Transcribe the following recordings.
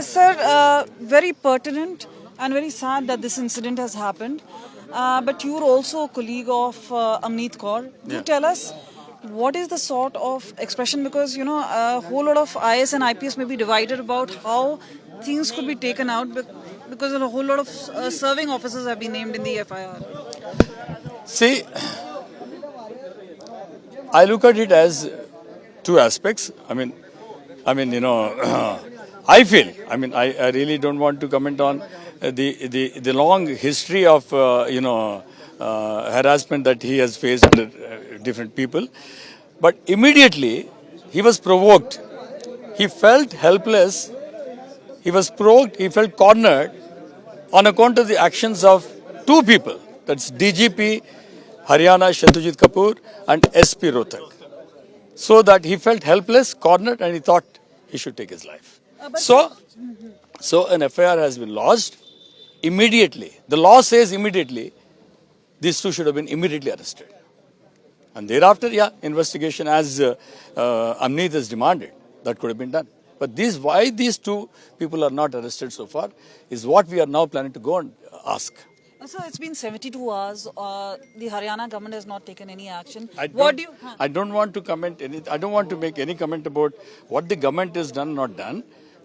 Sir, very pertinent and very sad that this incident has happened. But you're also a colleague of Amneet Kaur. Do tell us what is the sort of expression, because a whole lot of IS and IPS may be divided about how things could be taken out because a whole lot of serving officers have been named in the FIR. See, I look at it as two aspects. I feel. I really don't want to comment on the long history of harassment that he has faced under different people. But immediately he was provoked. He felt helpless. He was provoked. He felt cornered on account of the actions of two people. That's DGP Haryana Satyajit Kapoor and SP Rohtak. So that he felt helpless, cornered, and he thought he should take his life. So an FIR has been lodged immediately. The law says immediately. These two should have been immediately arrested. And thereafter, investigation as Amneet has demanded, that could have been done. But why these two people are not arrested so far is what we are now planning to go and ask. So it's been 72 hours. The Haryana government has not taken any action. I don't want to comment I don't want to make any comment about what the government has done, not done.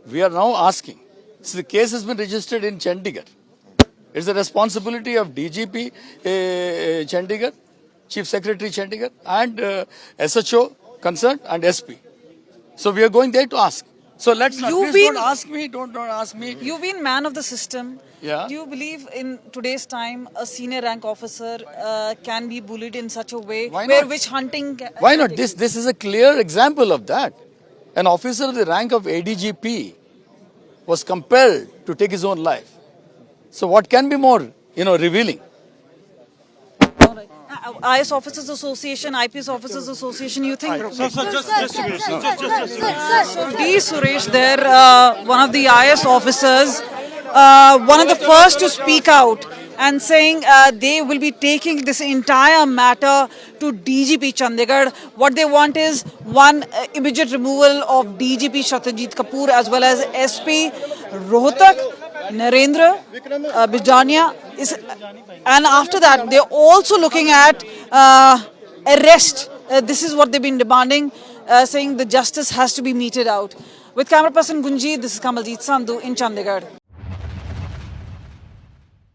We are now asking. So the case has been registered in Chandigarh. It's the responsibility of DGP Chandigarh, Chief Secretary Chandigarh, and SHO concerned and SP. So we are going there to ask. So let's not. Don't ask me. Don't ask me. You've been man of the system. Yeah. Do you believe in today's time a senior rank officer can be bullied in such a way where witch hunting? Why not? This is a clear example of that. An officer of the rank of ADGP was compelled to take his own life. So what can be more, revealing? IS Officers Association, IPS Officers Association, you think? Sir, just a minute. So D. Suresh there, one of the IS officers, one of the first to speak out and saying they will be taking this entire matter to DGP Chandigarh. What they want is one immediate removal of DGP Satyajit Kapoor as well as SP Rohtak, Narendra Bijania, and after that they're also looking at arrest. This is what they've been demanding, saying the justice has to be meted out. With camera person Gunji, this is Kamaljeet Sandhu in Chandigarh.